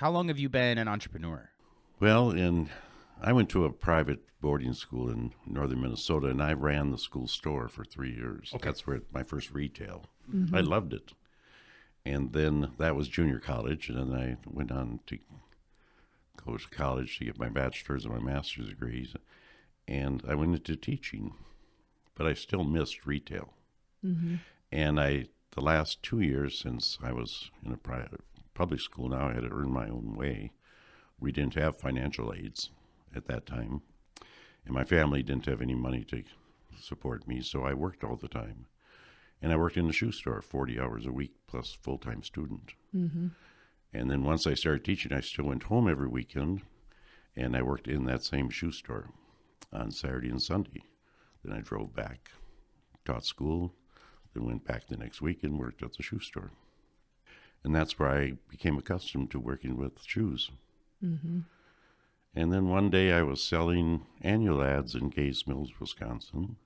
How long have you been an entrepreneur? Well, I went to a private boarding school in northern Minnesota, and I ran the school store for 3 years. Okay. That's where my first retail. I loved it. And then that was junior college, and then I went on to go to college to get my bachelor's and my master's degrees. And I went into teaching, but I still missed retail. And the last 2 years since I was in a public school, now I had to earn my own way. We didn't have financial aids at that time, and my family didn't have any money to support me, so I worked all the time. And I worked in the shoe store 40 hours a week plus full-time student. And then once I started teaching, I still went home every weekend, and I worked in that same shoe store on Saturday and Sunday. Then I drove back, taught school, then went back the next week and worked at the shoe store. And that's where I became accustomed to working with shoes. And then one day I was selling annual ads in Gays Mills, Wisconsin,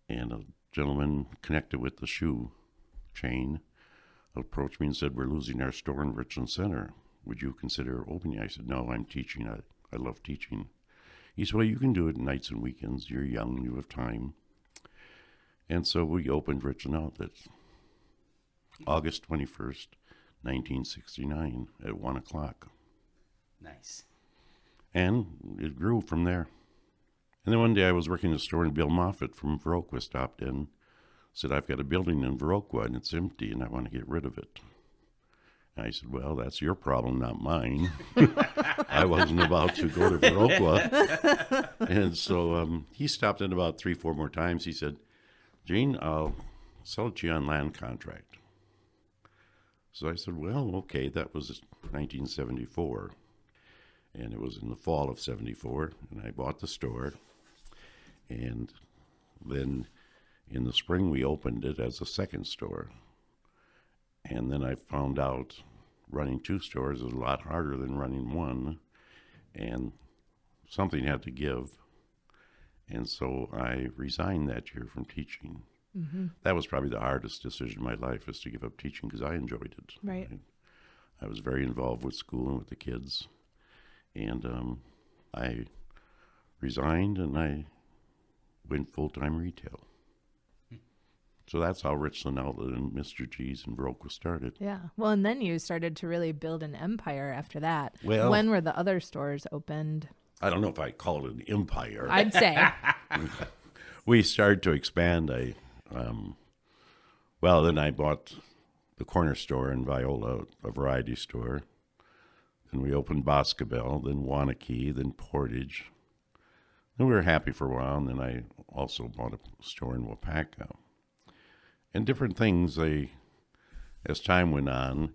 and a gentleman connected with the shoe chain approached me and said, "We're losing our store in Richland Center. Would you consider opening?" I said, "No, I'm teaching. I love teaching." He said, "Well, you can do it nights and weekends. You're young, you have time." And so we opened Richland Outlet August 21st, 1969 at 1 o'clock. Nice. And it grew from there. And then one day I was working in a store, and Bill Moffitt from Viroqua stopped in, said, "I've got a building in Viroqua and it's empty and I want to get rid of it." And I said, "Well, that's your problem, not mine." I wasn't about to go to Viroqua. And so he stopped in about 3-4 more times. He said, "Gene, I'll sell it to you on land contract." So I said, "Well, okay." That was 1974. And it was in the fall of 74, and I bought the store. And then in the spring, we opened it as a second store. And then I found out running 2 stores is a lot harder than running one, and something had to give. And so I resigned that year from teaching. That was probably the hardest decision in my life, is to give up teaching, because I enjoyed it. Right. I was very involved with school and with the kids. And I resigned, and I went full-time retail. So that's how Richland Outlet and Mr. G's and Viroqua started. Yeah. Well, and then you started to really build an empire after that. Well, when were the other stores opened? I don't know if I call it an empire. I'd say. We started to expand. Then I bought the corner store in Viola, a variety store. Then we opened Boscobel, then Wanakee, then Portage. Then we were happy for a while, and then I also bought a store in Wapaka. And different things, as time went on,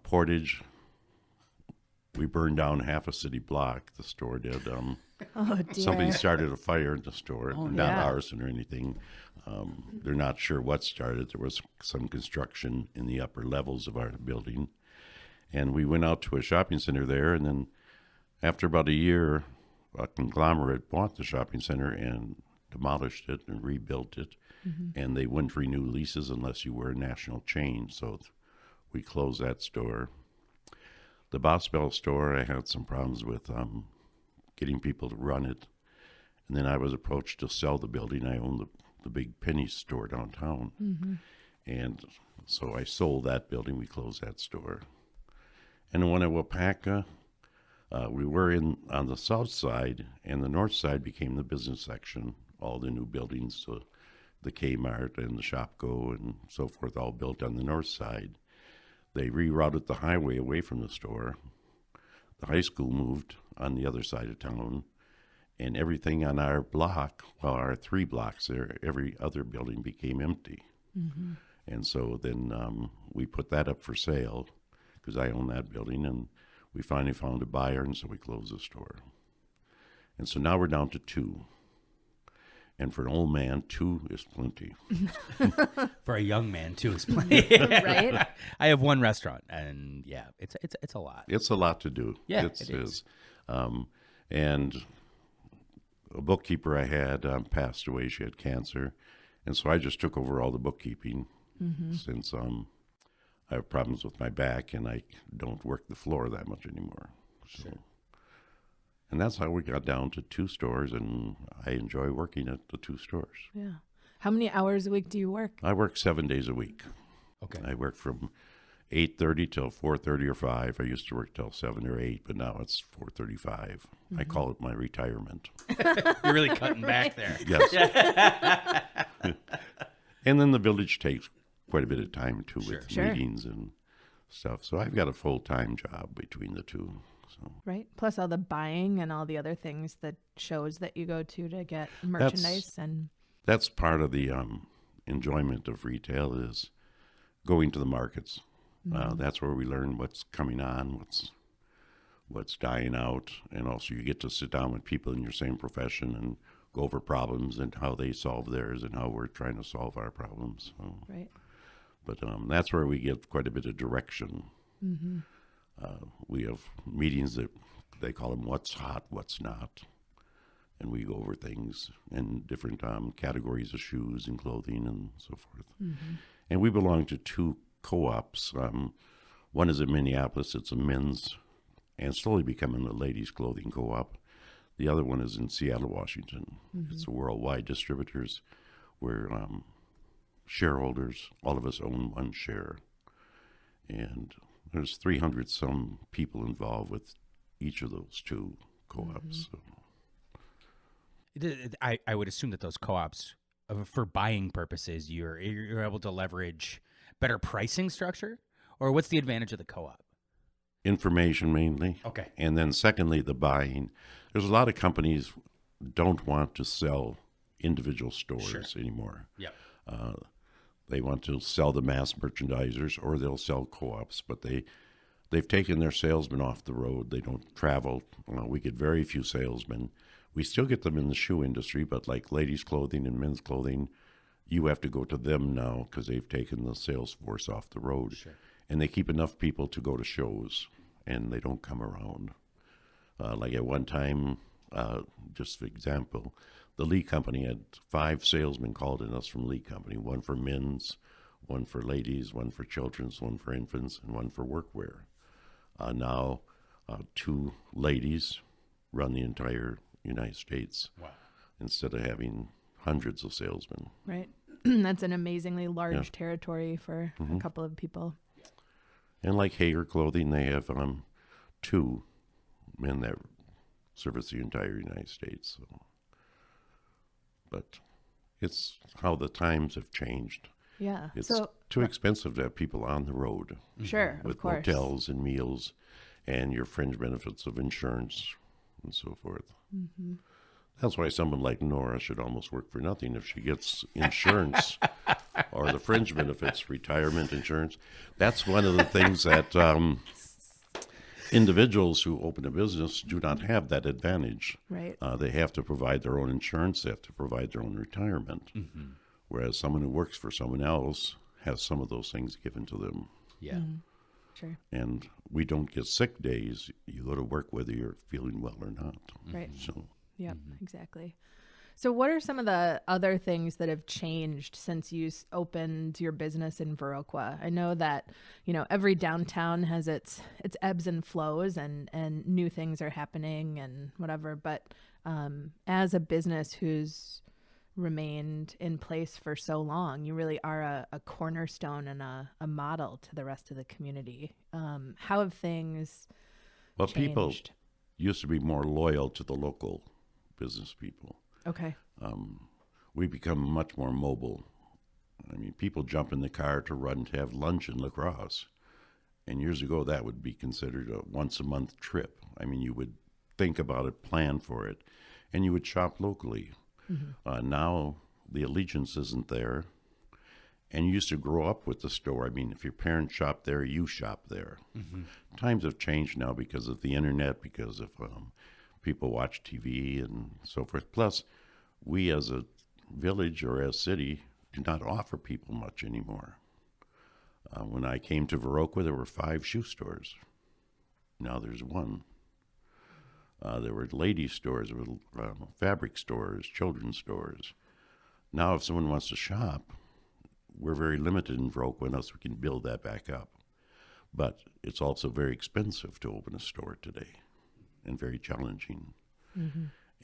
Portage, we burned down half a city block, the store did. Oh, dear. Somebody started a fire in the store, not yeah. arson or anything. They're not sure what started. There was some construction in the upper levels of our building. And we went out to a shopping center there, and then after about a year, a conglomerate bought the shopping center and demolished it and rebuilt it. And they wouldn't renew leases unless you were a national chain, so we closed that store. The Boscobel store, I had some problems with getting people to run it. And then I was approached to sell the building. I owned the big penny store downtown. And so I sold that building. We closed that store. And the one at Wapaka, we were on the south side, and the north side became the business section. All the new buildings, the Kmart and the Shopko and so forth, all built on the north side. They rerouted the highway away from the store. The high school moved on the other side of town, and everything on our block, well, our 3 blocks there, every other building became empty. And so then we put that up for sale, because I own that building, and we finally found a buyer, and so we closed the store. And so now we're down to 2. And for an old man, 2 is plenty. For a young man, 2 is plenty. Right? I have 1 restaurant, and yeah, it's a lot. It's a lot to do. Yeah, it is. is. And a bookkeeper I had passed away. She had cancer. And so I just took over all the bookkeeping since I have problems with my back, and I don't work the floor that much anymore. So, and that's how we got down to 2 stores, and I enjoy working at the 2 stores. Yeah. How many hours a week do you work? I work 7 days a week. Okay. I work from 8:30 till 4:30 or 5. I used to work till 7 or 8, but now it's 4:35. I call it my retirement. You're really cutting back there. Yes. And then the village takes quite a bit of time too with Sure. meetings and stuff. So I've got a full-time job between the 2. So Right. Plus all the buying and all the other things, the shows that you go to get merchandise and that's part of the enjoyment of retail is going to the markets. That's where we learn what's coming on, what's dying out, and also you get to sit down with people in your same profession and go over problems and how they solve theirs and how we're trying to solve our problems. So, right. but that's where we get quite a bit of direction. We have meetings that they call them what's hot, what's not. And we go over things in different categories of shoes and clothing and so forth. And we belong to 2 co-ops. One is in Minneapolis. It's a men's and slowly becoming a ladies' clothing co-op. The other one is in Seattle, Washington. It's a worldwide distributors. We're shareholders. All of us own 1 share. And there's 300 some people involved with each of those 2 co-ops. So. I would assume that those co-ops, for buying purposes, you're able to leverage better pricing structure, or what's the advantage of the co-op? Information mainly. Okay. And then secondly, the buying. There's a lot of companies don't want to sell individual stores anymore. Yep. They want to sell the mass merchandisers, or they'll sell co-ops, but they've taken their salesmen off the road. They don't travel. We get very few salesmen. We still get them in the shoe industry, but like ladies' clothing and men's clothing, you have to go to them now because they've taken the sales force off the road. Sure. And they keep enough people to go to shows, and they don't come around. Like at one time, just for example, the Lee Company had 5 salesmen called in us from Lee Company, 1 for men's, 1 for ladies, 1 for children's, 1 for infants, and 1 for workwear. Now, 2 ladies run the entire United States. Wow. Instead of having hundreds of salesmen. Right. That's an amazingly large territory for a couple of people. And like Hager Clothing, they have 2 men that service the entire United States. So. But it's how the times have changed. Yeah. It's So too expensive to have people on the road sure, of with course. hotels and meals and your fringe benefits of insurance and so forth. That's why someone like Nora should almost work for nothing if she gets insurance or the fringe benefits, retirement insurance. That's one of the things that individuals who open a business do not have that advantage. Right. They have to provide their own insurance. They have to provide their own retirement. Whereas someone who works for someone else has some of those things given to them. Yeah. Sure. And we don't get sick days. You go to work whether you're feeling well or not. Right. So Yep, exactly. So what are some of the other things that have changed since you opened your business in Viroqua? I know that, every downtown has its ebbs and flows and new things are happening and whatever. But as a business who's remained in place for so long, you really are a cornerstone and a model to the rest of the community. How have things well, changed? people used to be more loyal to the local business people. Okay. We become much more mobile. I mean, people jump in the car to run to have lunch in La Crosse. And years ago, that would be considered a once-a-month trip. I mean, you would think about it, plan for it, and you would shop locally. Now, the allegiance isn't there. And you used to grow up with the store. I mean, if your parents shop there, you shop there. Times have changed now because of the internet, because of people watch TV and so forth. Plus, we as a village or as city do not offer people much anymore. When I came to Viroqua, there were 5 shoe stores. Now there's 1. There were ladies stores, there were fabric stores, children's stores. Now if someone wants to shop, we're very limited in Viroqua unless we can build that back up. but it's also very expensive to open a store today and very challenging.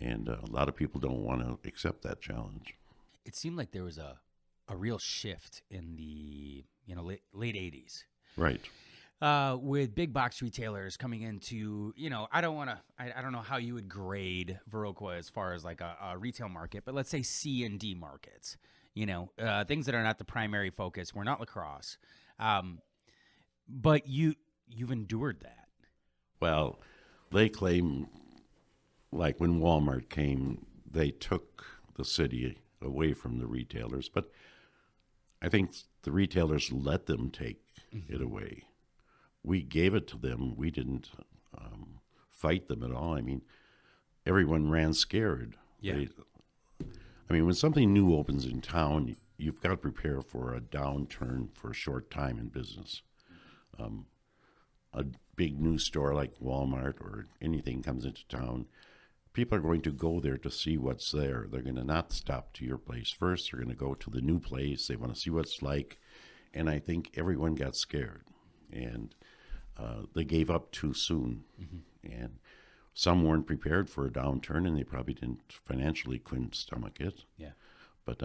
And a lot of people don't want to accept that challenge. It seemed like there was a real shift in the late 80s. Right. With big box retailers coming into, I don't know how you would grade Viroqua as far as like a retail market, but let's say C and D markets, things that are not the primary focus. We're not lacrosse. But you've endured that. Well, they claim, like when Walmart came, they took the city away from the retailers, but I think the retailers let them take it away. We gave it to them. We didn't fight them at all. I mean, everyone ran scared. Yeah. When something new opens in town, you've got to prepare for a downturn for a short time in business. A big new store like Walmart or anything comes into town, people are going to go there to see what's there. They're going to not stop to your place first. They're going to go to the new place. They want to see what it's like. And I think everyone got scared. And they gave up too soon. And some weren't prepared for a downturn, and they probably couldn't stomach it. Yeah. But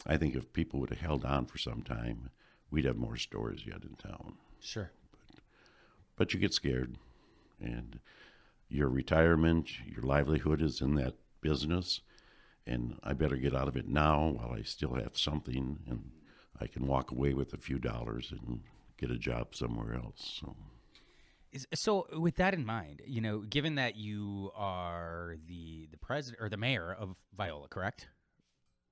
I think if people would have held on for some time, we'd have more stores yet in town. Sure. But you get scared, and your retirement, your livelihood is in that business, and I better get out of it now while I still have something, and I can walk away with a few dollars and get a job somewhere else. So with that in mind, given that you are the president or the mayor of Viola, correct?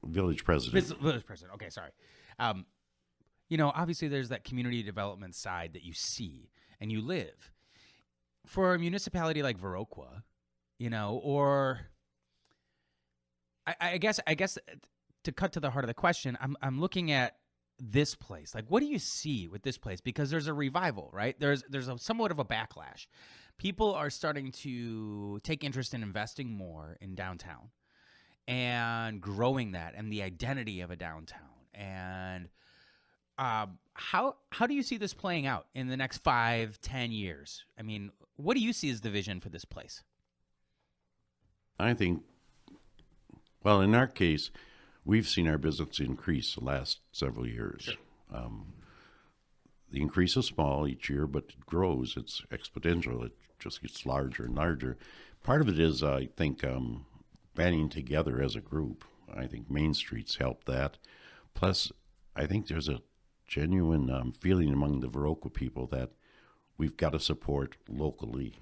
Village president. Village president. Okay, sorry. Obviously there's that community development side that you see and you live. For a municipality like Viroqua, or I guess to cut to the heart of the question, I'm looking at this place. Like, what do you see with this place? Because there's a revival, right? There's somewhat of a backlash. People are starting to take interest in investing more in downtown and growing that and the identity of a downtown. And how do you see this playing out in the next 5-10 years? I mean, what do you see as the vision for this place? I think, well, in our case, we've seen our business increase the last several years. Sure. The increase is small each year, but it grows. It's exponential. It just gets larger and larger. Part of it is, I think, banding together as a group. I think Main Street's helped that. Plus, I think there's a genuine feeling among the Viroqua people that we've got to support locally.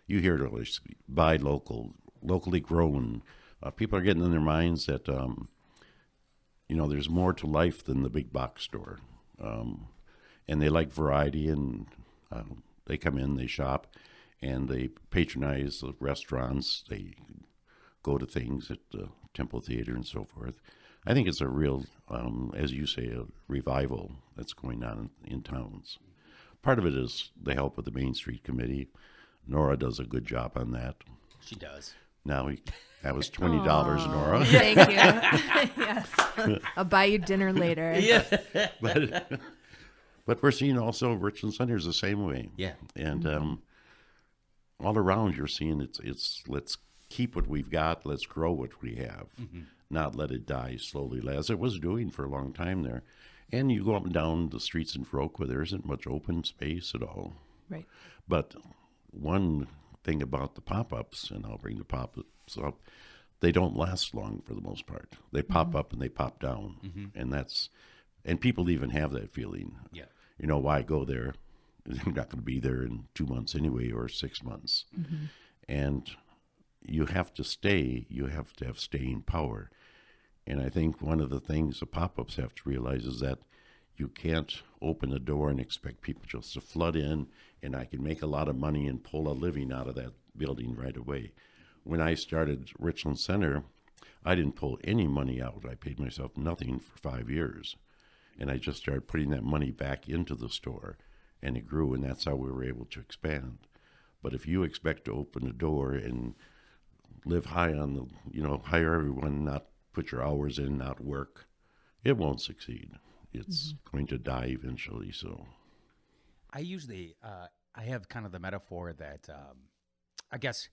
You hear it always, buy local, locally grown. People are getting in their minds that, there's more to life than the big box store. And they like variety, and they come in, they shop, and they patronize the restaurants. They go to things at the Temple Theater and so forth. I think it's a real, as you say, a revival that's going on in towns. Part of it is the help of the Main Street Committee. Nora does a good job on that. She does. Now, that was $20, Nora. Thank you. Yes. I'll buy you dinner later. Yeah. But we're seeing also Richland Center is the same way. Yeah. And all around you're seeing it's let's keep what we've got, let's grow what we have, not let it die slowly, as it was doing for a long time there. And you go up and down the streets in Viroqua, there isn't much open space at all. Right. But one thing about the pop-ups, and I'll bring the pop-ups up, they don't last long for the most part. They pop up and they pop down, and people even have that feeling. Yeah. Why go there? You're not going to be there in 2 months anyway, or 6 months. And you have to stay. You have to have staying power. And I think one of the things the pop-ups have to realize is that you can't open a door and expect people just to flood in, and I can make a lot of money and pull a living out of that building right away. When I started Richland Center, I didn't pull any money out. I paid myself nothing for 5 years. And I just started putting that money back into the store, and it grew, and that's how we were able to expand. But if you expect to open a door and live high on the, hire everyone, not put your hours in, not work, it won't succeed. It's going to die eventually. So I usually, I have kind of the metaphor that, I guess,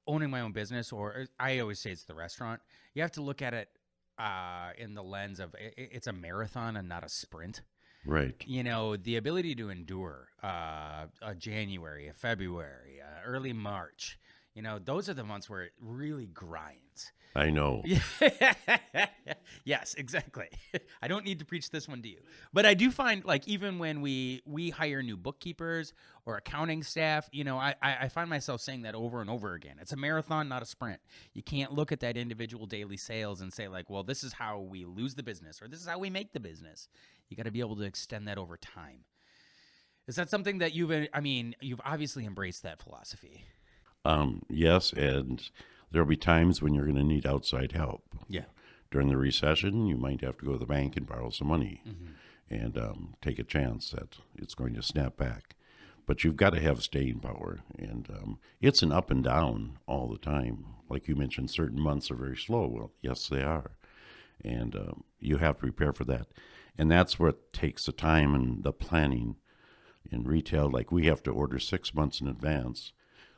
owning my own business, or I always say it's the restaurant. You have to look at it in the lens of it's a marathon and not a sprint. Right. You know, the ability to endure a January, a February, early March. You know, those are the months where it really grinds. I know. Yes, exactly. I don't need to preach this one to you. But I do find, like, even when we hire new bookkeepers or accounting staff, you know, I find myself saying that over and over again. It's a marathon, not a sprint. You can't look at that individual daily sales and say, like, well, this is how we lose the business or this is how we make the business. You got to be able to extend that over time. Is that something that you've obviously embraced that philosophy? Yes, and there'll be times when you're going to need outside help. Yeah. During the recession, you might have to go to the bank and borrow some money and take a chance that it's going to snap back. But you've got to have staying power, and it's an up and down all the time. Like you mentioned, certain months are very slow. Well, yes, they are, and you have to prepare for that. And that's what takes the time and the planning in retail. Like we have to order 6 months in advance.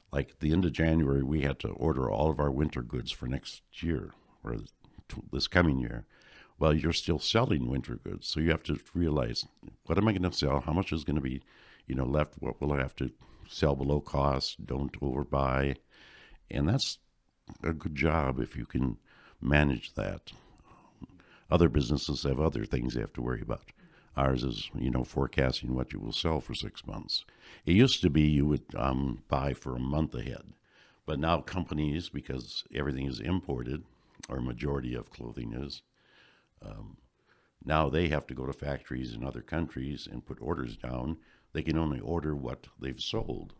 Like at the end of January, we had to order all of our winter goods for next year or this coming year. Well, you're still selling winter goods, so you have to realize, what am I going to sell? How much is going to be, left? What will I have to sell below cost? Don't overbuy. And that's a good job if you can manage that. Other businesses have other things they have to worry about. Ours is, forecasting what you will sell for 6 months. It used to be you would buy for a month ahead. But now companies, because everything is imported, or majority of clothing is, now they have to go to factories in other countries and put orders down. They can only order what they've sold.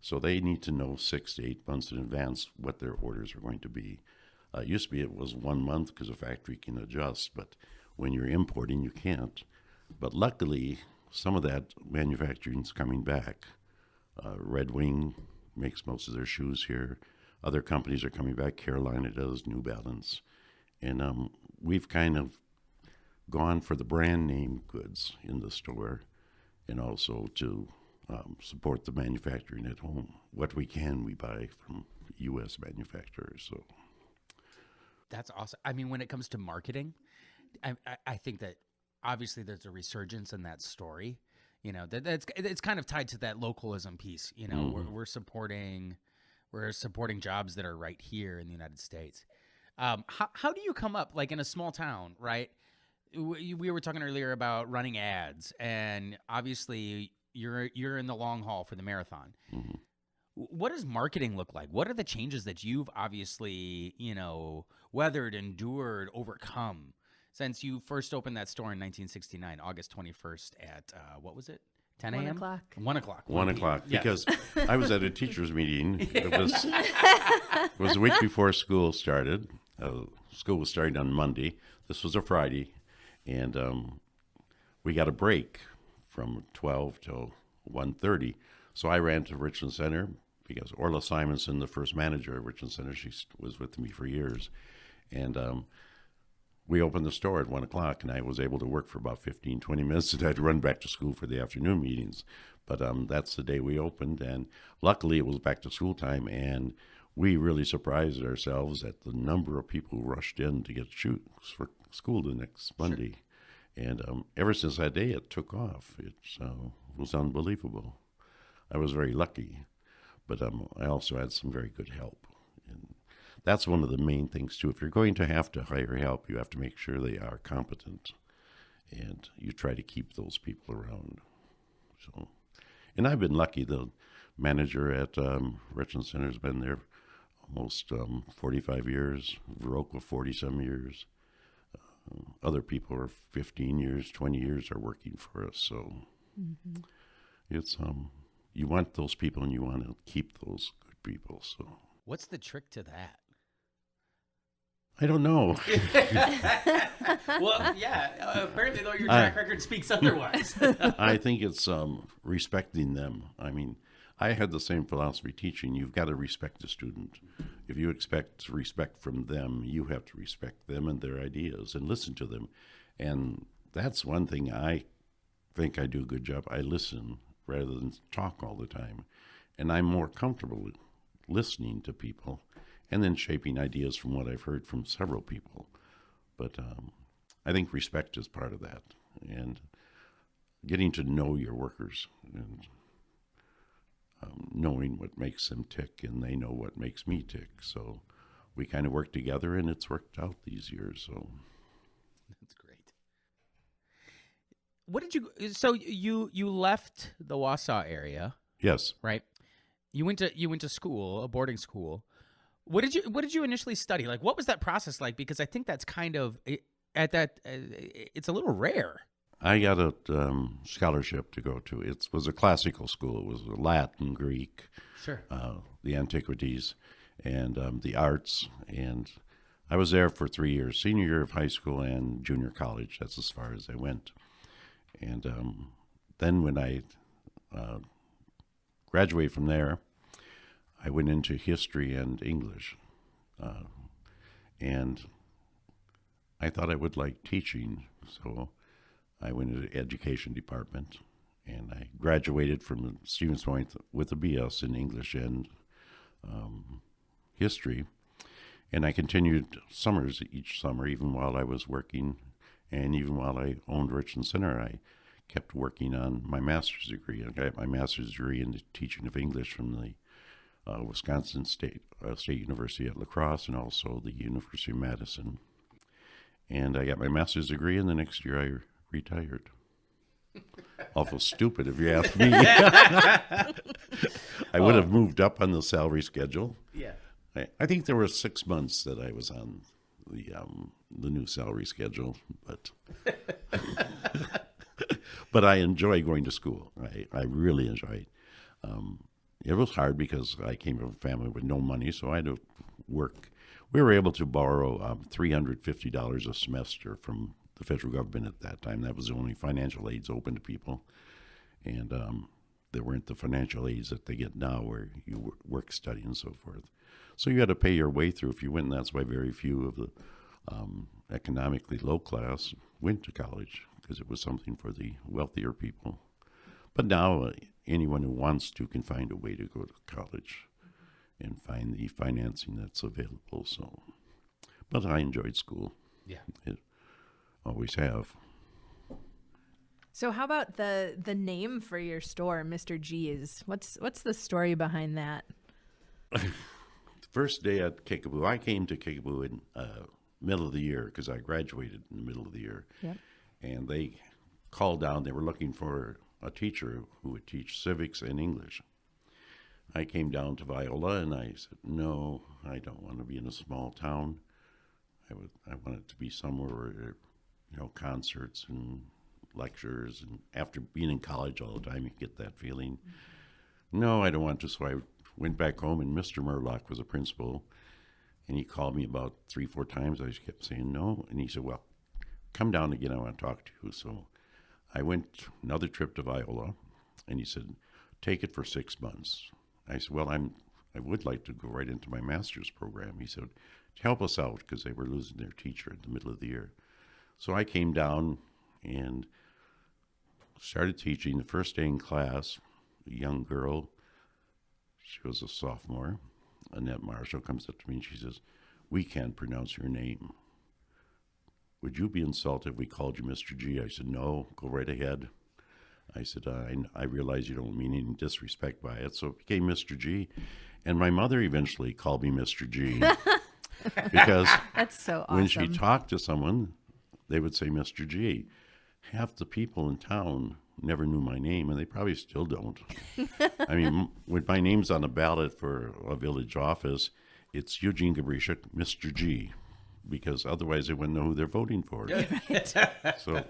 So they need to know 6 to 8 months in advance what their orders are going to be. It used to be it was 1 month because a factory can adjust, but when you're importing, you can't. But luckily, some of that manufacturing is coming back. Red Wing makes most of their shoes here. Other companies are coming back. Carolina does, New Balance. And we've kind of gone for the brand name goods in the store and also to support the manufacturing at home. What we can, we buy from U.S. manufacturers. So that's awesome. I mean, when it comes to marketing, I think that obviously there's a resurgence in that story. It's kind of tied to that localism piece. We're supporting jobs that are right here in the United States. How do you come up, like in a small town, right? We were talking earlier about running ads, and obviously you're in the long haul for the marathon. Mm-hmm. What does marketing look like? What are the changes that you've obviously, weathered, endured, overcome since you first opened that store in 1969, August 21st at, what was it? 10 a.m.? 1 o'clock. 1 o'clock. 1 o'clock. Yeah. Because I was at a teacher's meeting. It was a week before school started. School was starting on Monday. This was a Friday. And we got a break from 12 till 1:30. So I ran to Richland Center because Orla Simonson, the first manager of Richland Center, she was with me for years. And we opened the store at 1 o'clock, and I was able to work for about 15, 20 minutes, and I had to run back to school for the afternoon meetings. But that's the day we opened, and luckily it was back to school time, and we really surprised ourselves at the number of people who rushed in to get shoes for school the next Monday. Sure. And ever since that day, it took off. It was unbelievable. I was very lucky, but I also had some very good help. And that's one of the main things, too. If you're going to have to hire help, you have to make sure they are competent, and you try to keep those people around. So, and I've been lucky. The manager at Richland Center has been there almost 45 years, Viroqua 40-some years. Other people are 15 years, 20 years are working for us. So it's you want those people and you want to keep those good people. So what's the trick to that? I don't know. Well, yeah. Apparently, though, your track record speaks otherwise. I think it's respecting them. I mean, I had the same philosophy teaching. You've got to respect the student. If you expect respect from them, you have to respect them and their ideas and listen to them. And that's one thing I think I do a good job. I listen rather than talk all the time. And I'm more comfortable listening to people and then shaping ideas from what I've heard from several people. But I think respect is part of that, and getting to know your workers and knowing what makes them tick, and they know what makes me tick. So we kind of work together, and it's worked out these years. So That's great. What did you? So you left the Wausau area, yes, right? You went to school, a boarding school. What did you initially study? Like, what was that process like? Because I think that's kind of it's a little rare. I got a scholarship to go to. It was a classical school. It was Latin, Greek, Sure. the antiquities, and the arts. And I was there for 3 years, senior year of high school and junior college. That's as far as I went. And then when I graduated from there, I went into history and English. And I thought I would like teaching, so I went into the education department, and I graduated from Stevens Point with a BS in English and history. And I continued summers each summer, even while I was working, and even while I owned Richland Center, I kept working on my master's degree. I got my master's degree in the teaching of English from the Wisconsin State University at La Crosse, and also the University of Madison. And I got my master's degree, and the next year I retired. Awful stupid, if you ask me. I would have moved up on the salary schedule. Yeah. I think there were 6 months that I was on the new salary schedule, but but I enjoy going to school. I really enjoy it. It was hard because I came from a family with no money, so I had to work. We were able to borrow $350 a semester from the federal government at that time. That was the only financial aids open to people. And there weren't the financial aids that they get now where you work, study, and so forth. So you had to pay your way through if you went, and that's why very few of the economically low class went to college, because it was something for the wealthier people. But now anyone who wants to can find a way to go to college and find the financing that's available. So, but I enjoyed school. Yeah. It always have. So how about the name for your store, Mr. G's? What's the story behind that? The first day at Kickapoo, I came to Kickapoo in middle of the year because I graduated in the middle of the year. Yep. And they called down. They were looking for a teacher who would teach civics and English. I came down to Viola, and I said, no, I don't want to be in a small town. I want it to be somewhere where there are, concerts and lectures. And after being in college all the time, you get that feeling. Mm-hmm. No, I don't want to. So I went back home, and Mr. Murlock was a principal. And he called me about 3-4 times. I just kept saying no. And he said, well, come down again. I want to talk to you. So I went another trip to Viola, and he said, take it for 6 months. I said, well, I would like to go right into my master's program. He said, help us out, because they were losing their teacher in the middle of the year. So I came down and started teaching. The first day in class, a young girl, she was a sophomore, Annette Marshall, comes up to me and she says, we can't pronounce your name. Would you be insulted if we called you Mr. G? I said, no, go right ahead. I said, I realize you don't mean any disrespect by it. So it became Mr. G. And my mother eventually called me Mr. G. Because that's so awesome. When she talked to someone, they would say Mr. G. Half the people in town never knew my name, and they probably still don't. I mean, when my name's on a ballot for a village office, it's Eugene Gabrysiak, Mr. G, because otherwise they wouldn't know who they're voting for. So,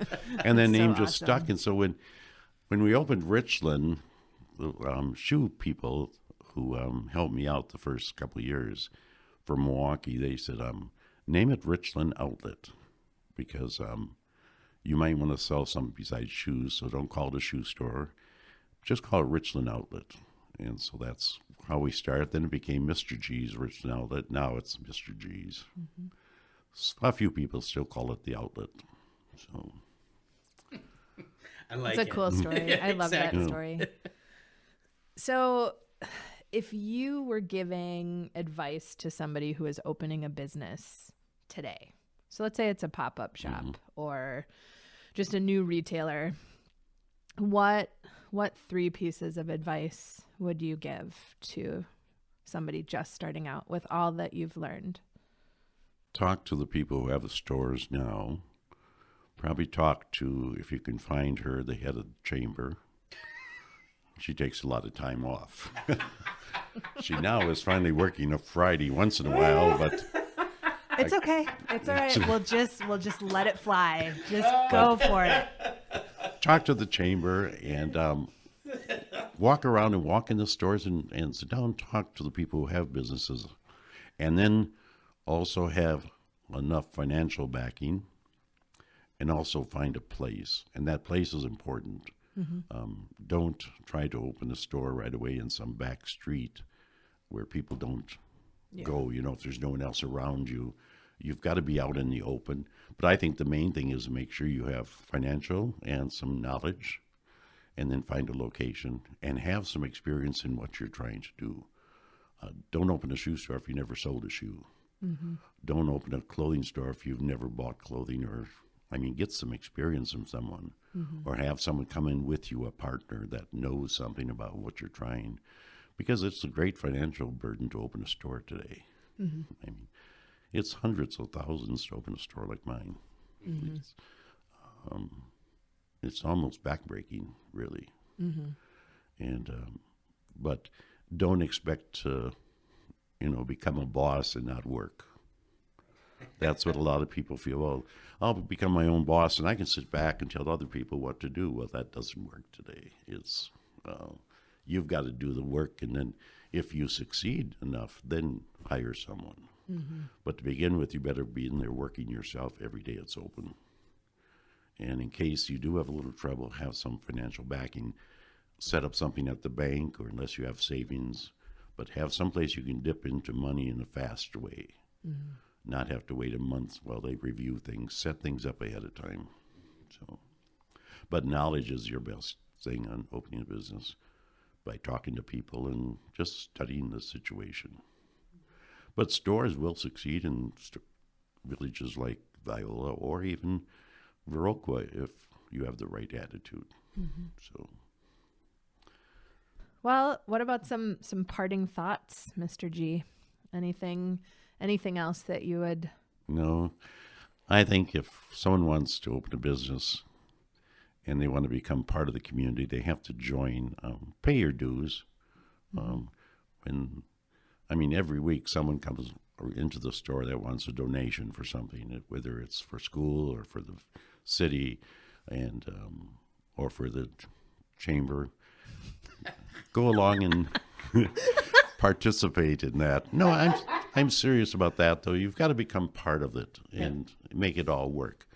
and the name just stuck. And so when we opened Richland, the shoe people who helped me out the first couple of years from Milwaukee, they said, name it Richland Outlet, because you might want to sell something besides shoes, so don't call it a shoe store. Just call it Richland Outlet. And so that's how we started. Then it became Mr. G's Richland Outlet. Now it's Mr. G's. Mm-hmm. A few people still call it the outlet. So I like It's a cool story. I love that Exactly. story. So, if you were giving advice to somebody who is opening a business today, so let's say it's a pop-up shop or just a new retailer, what 3 pieces of advice would you give to somebody just starting out with all that you've learned? Talk to the people who have the stores now. Probably talk to, if you can find her, the head of the chamber. She takes a lot of time off. She now is finally working a Friday once in a while, but It's okay. It's all right. We'll just let it fly. Just go for it. talk to the chamber and walk around and walk in the stores and sit down and talk to the people who have businesses. And then also have enough financial backing and also find a place. And that place is important. Don't try to open a store right away in some back street where people don't go. You know, if there's no one else around you, you've got to be out in the open. But I think the main thing is to make sure you have financial and some knowledge, and then find a location and have some experience in what you're trying to do. Don't open a shoe store if you never sold a shoe. Don't open a clothing store if you've never bought clothing, or, I mean, get some experience from someone, or have someone come in with you, a partner that knows something about what you're trying, because it's a great financial burden to open a store today. I mean, it's hundreds of thousands to open a store like mine. It's almost backbreaking, really. And but don't expect to, become a boss and not work. That's what a lot of people feel. Well, I'll become my own boss and I can sit back and tell other people what to do. Well, that doesn't work today. It's you've got to do the work, and then if you succeed enough, then hire someone. But to begin with, you better be in there working yourself every day it's open. And in case you do have a little trouble, have some financial backing. Set up something at the bank, or unless you have savings, but have someplace you can dip into money in a fast way. Not have to wait a month while they review things. Set things up ahead of time. So, but knowledge is your best thing on opening a business, by talking to people and just studying the situation. But stores will succeed in villages like Viola or even Viroqua if you have the right attitude. So, well, what about some parting thoughts, Mr. G? Anything else that you would? No, I think if someone wants to open a business and they want to become part of the community, they have to join, pay your dues. Every week someone comes into the store that wants a donation for something, whether it's for school or for the city, and or for the chamber. Go along and participate in that. No, I'm serious about that, though. You've got to become part of it and make it all work.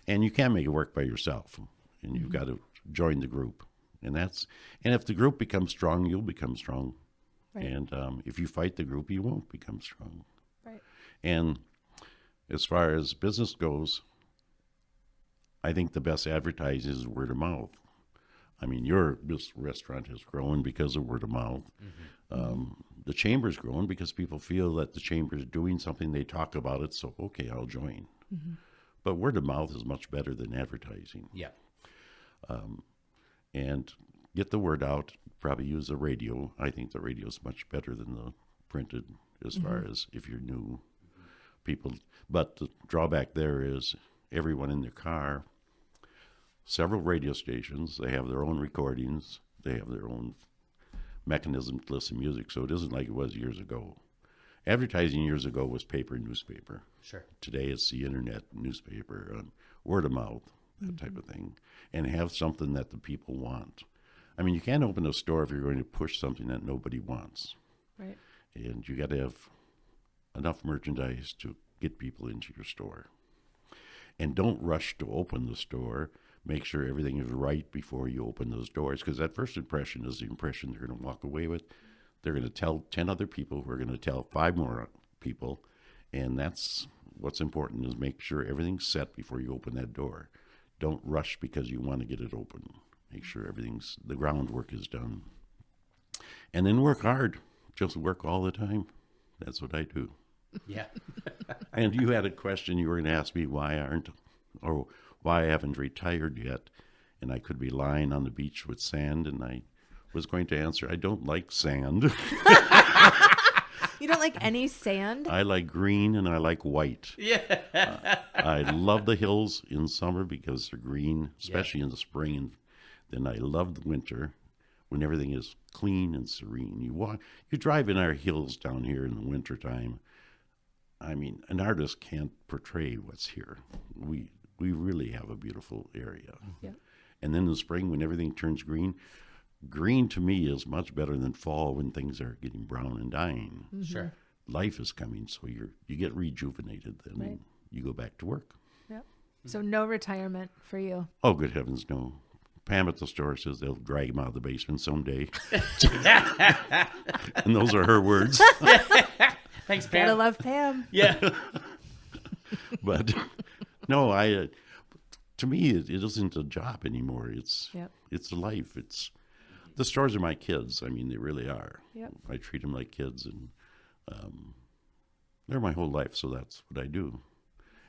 And you can't make it work by yourself. And you've got to join the group. And if the group becomes strong, you'll become strong. Right. And if you fight the group, you won't become strong. Right. And as far as business goes, I think the best advertising is word of mouth. I mean, this restaurant has grown because of word of mouth. The chamber's grown because people feel that the chamber is doing something. They talk about it, so okay, I'll join. But word of mouth is much better than advertising. Yeah. And get the word out. Probably use the radio. I think the radio is much better than the printed as far as if you're new people. But the drawback there is everyone in their car, several radio stations, they have their own recordings, they have their own mechanism to listen to music, so it isn't like it was years ago. Advertising years ago was paper and newspaper. Sure. Today it's the internet, newspaper, word of mouth, that type of thing, and have something that the people want. I mean, you can't open a store if you're going to push something that nobody wants. Right. And you got to have enough merchandise to get people into your store. And don't rush to open the store. Make sure everything is right before you open those doors, because that first impression is the impression they're going to walk away with. They're going to tell 10 other people who are going to tell 5 more people, and that's what's important, is make sure everything's set before you open that door. Don't rush because you want to get it open. make sure the groundwork is done. And then work hard, just work all the time. That's what I do. Yeah. And you had a question you were going to ask me why I haven't retired yet. And I could be lying on the beach with sand, and I was going to answer, I don't like sand. You don't like any sand? I like green and I like white. Yeah. I love the hills in summer because they're green, especially in the spring. And then I love the winter when everything is clean and serene. You drive in our hills down here in the wintertime. I mean, an artist can't portray what's here. We really have a beautiful area. Yeah. And then in the spring when everything turns green, green to me is much better than fall when things are getting brown and dying. Mm-hmm. Sure. Life is coming, so you get rejuvenated then. Right. You go back to work. Yep. So no retirement for you. Oh, good heavens, no. Pam at the store says they'll drag him out of the basement someday. And those are her words. Thanks, Pam. Gotta love Pam. Yeah. But no, to me, it isn't a job anymore. It's a life. The stores are my kids. I mean, they really are. Yep. I treat them like kids, and they're my whole life, so that's what I do.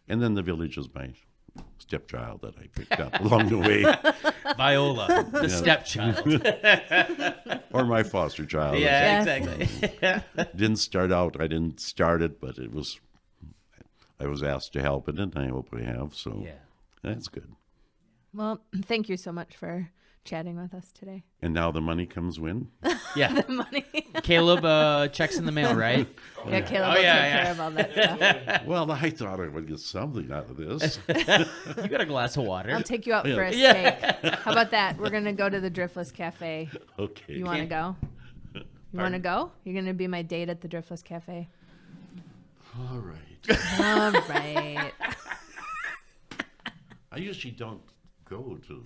And then the village is my stepchild that I picked up along the way. Viola, the stepchild. Or my foster child. Yeah, Yes. exactly. Didn't start out. I didn't start it, but I was asked to help it, and I hope I have. So Yeah. that's good. Well, thank you so much for chatting with us today. And now the money comes when? Yeah. The money. Caleb, checks in the mail, right? Yeah, Caleb Oh, will yeah, take yeah. care of all that stuff. Well, I thought I would get something out of this. You got a glass of water. I'll take you out for a Yeah. steak. How about that? We're going to go to the Driftless Cafe. Okay. You want to go? You want to go? You're going to be my date at the Driftless Cafe. All right. All right. I usually don't go to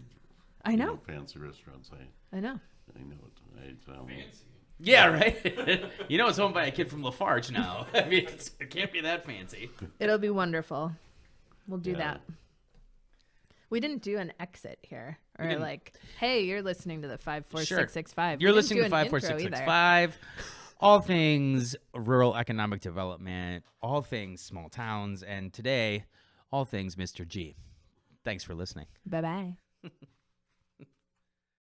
I know. fancy restaurants. I know. I know it. Yeah, right. You know it's owned by a kid from Lafarge now. I mean, it can't be that fancy. It'll be wonderful. We'll do Yeah. that. We didn't do an exit here. Or didn't. like, hey, you're listening to the 54665. You're We didn't listening do to an intro 54665. All things rural economic development, all things small towns, and today, all things Mr. G. Thanks for listening. Bye-bye.